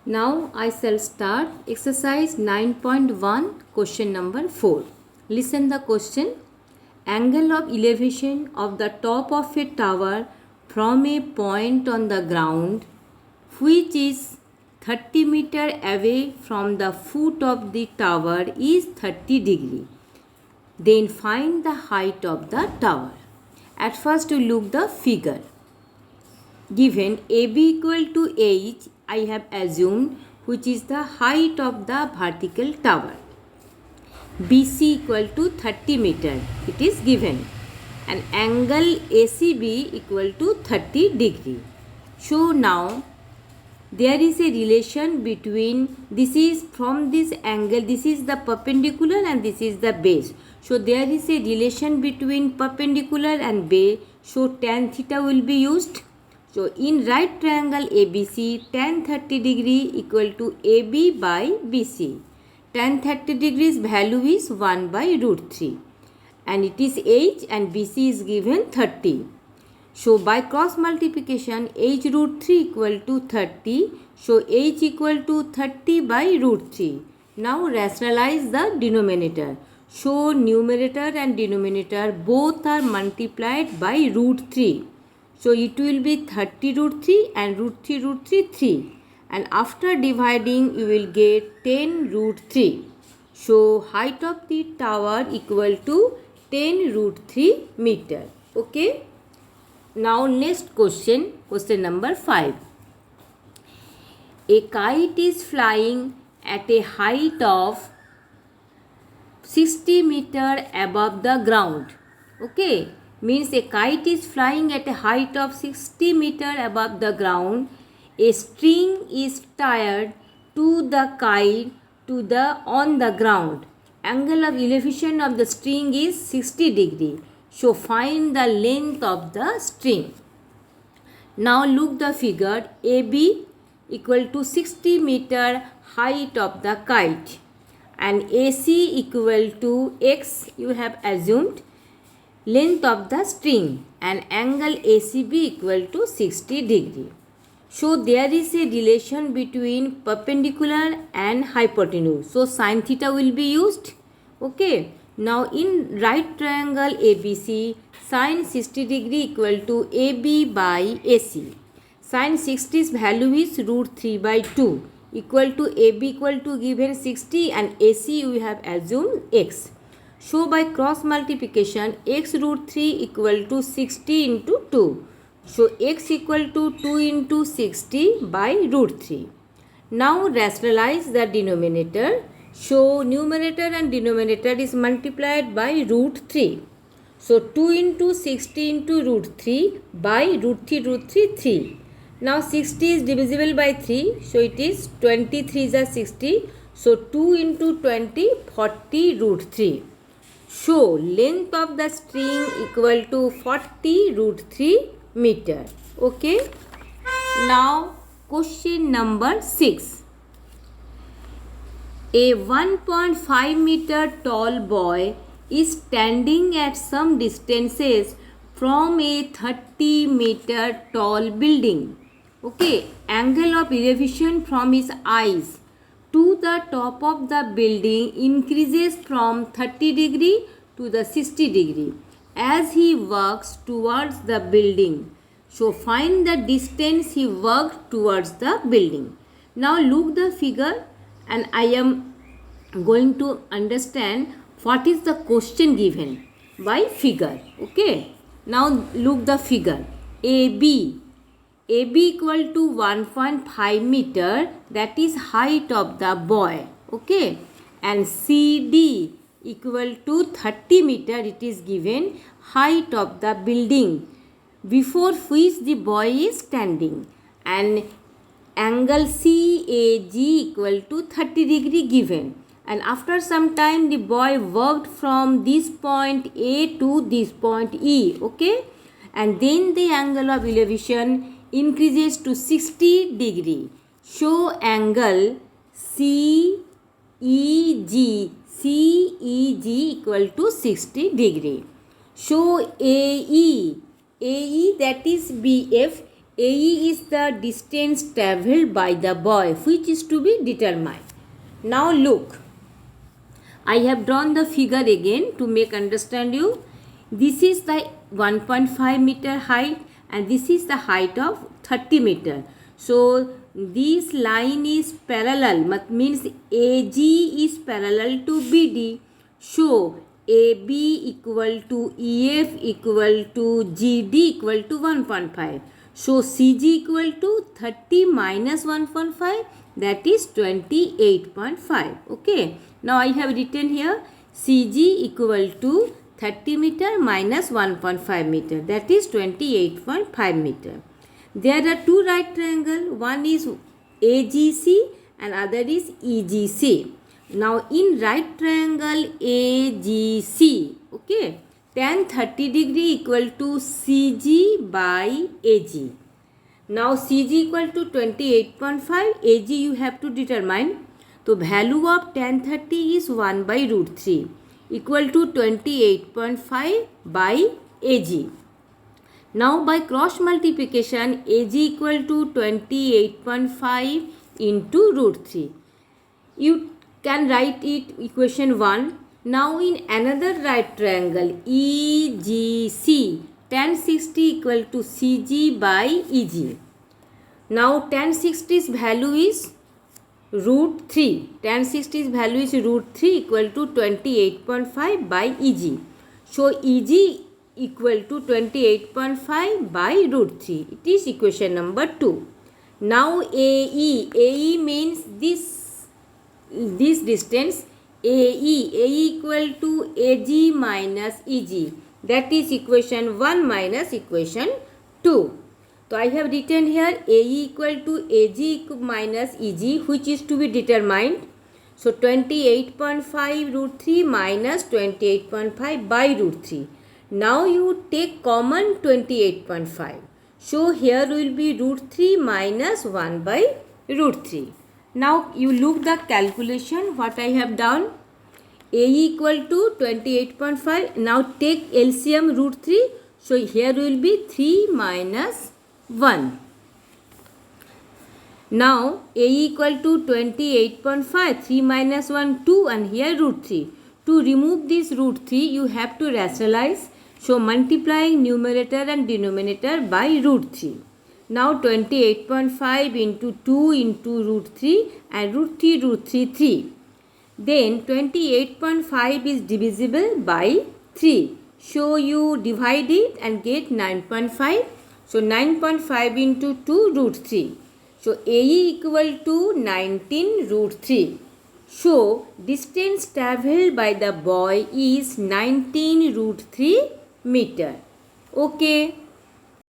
Now I shall start exercise 9.1 question number 4. Listen the question. Angle of elevation of the top of a tower from a point on the ground which is 30 meter away from the foot of the tower is 30 degree. Then find the height of the tower. At first you look the figure. Given AB equal to H, I have assumed, which is the height of the vertical tower. BC equal to 30 meter, it is given. And angle ACB equal to 30 degree. So now there is a relation between, this is from this angle, this is the perpendicular and this is the base. So there is a relation between perpendicular and base. So tan theta will be used. So in right triangle ABC, tan 30 degree equal to AB by BC. Tan 30 degrees value is 1 by root 3. And it is H and BC is given 30. So by cross multiplication, H root 3 equal to 30. So H equal to 30 by root 3. Now rationalize the denominator. So numerator and denominator both are multiplied by root 3. So it will be 30 root 3 and root 3 root 3 3. And after dividing you will get 10 root 3. So height of the tower equal to 10 root 3 meter. Okay. Now next question, question number 5. A kite is flying at a height of 60 meter above the ground. Okay, means a kite is flying at a height of 60 meter above the ground. A string is tied to the kite on the ground. Angle of elevation of the string is 60 degree. So find the length of the string. Now look the figure. AB equal to 60 meter height of the kite and AC equal to X, you have assumed, length of the string, and angle ACB equal to 60 degree. So there is a relation between perpendicular and hypotenuse. So sin theta will be used. Okay. Now in right triangle ABC, sin 60 degree equal to AB by AC. Sin 60's value is root 3 by 2 equal to AB equal to given 60 and AC we have assumed X. So by cross multiplication, X root 3 equal to 60 into 2. So X equal to 2 into 60 by root 3. Now rationalize the denominator. So numerator and denominator is multiplied by root 3. So 2 into 60 into root 3 by root 3 3. Now 60 is divisible by 3. So it is 23 is 60. So 2 into 20, 40 root 3. So length of the string equal to 40 root 3 meter. Okay. Now question number 6. A 1.5 meter tall boy is standing at some distances from a 30 meter tall building. Okay, angle of elevation from his eyes to the top of the building increases from 30 degree to the 60 degree as he walks towards the building. So find the distance he walked towards the building. Now look the figure and I am going to understand what is the question given by figure. Okay. Now look the figure. AB equal to 1.5 meter, that is height of the boy. Okay. And CD equal to 30 meter, it is given height of the building before which the boy is standing. And angle CAG equal to 30 degree given. And after some time the boy walked from this point A to this point E. Okay. And then the angle of elevation increases to 60 degree. Show angle CEG equal to 60 degree. Show AE that is BF AE is the distance travelled by the boy, which is to be determined. Now look, I have drawn the figure again to make understand you. This is the 1.5 meter height and this is the height of 30 meter. So this line is parallel, means AG is parallel to BD. So AB equal to EF equal to GD equal to 1.5. So CG equal to 30 minus 1.5, that is 28.5. Okay. Now I have written here CG equal to 30 meter minus 1.5 meter, that is 28.5 meter. There are two right triangle, one is AGC and other is EGC. Now in right triangle AGC, okay, tan 30 degree equal to CG by AG. Now CG equal to 28.5, AG you have to determine. So value of tan 30 is 1 by root 3 equal to 28.5 by AG. Now by cross multiplication, AG equal to 28.5 into root 3. You can write it equation 1. Now in another right triangle EGC, tan 60 equal to CG by EG. Now tan 60's value is root 3. Tan 60's value is root 3 equal to 28.5 by EG. So EG equal to 28.5 by root 3. It is equation number 2. Now AE. AE means this distance. AE equal to AG minus EG. That is equation 1 minus equation 2. So I have written here AE equal to AG minus EG, which is to be determined. So 28.5 root 3 minus 28.5 by root 3. Now you take common 28.5. So here will be root 3 minus 1 by root 3. Now you look the calculation what I have done. AE equal to 28.5. Now take LCM root 3. So here will be 3 minus 1. Now AE equal to 28.5, 3 minus 1, 2 and here root 3. To remove this root 3 you have to rationalize. So multiplying numerator and denominator by root 3. Now 28.5 into 2 into root 3 and root 3 3. Then 28.5 is divisible by 3. So you divide it and get 9.5. So 9.5 into 2 root 3. So AE equal to 19 root 3. So distance travelled by the boy is 19 root 3 meter. Okay.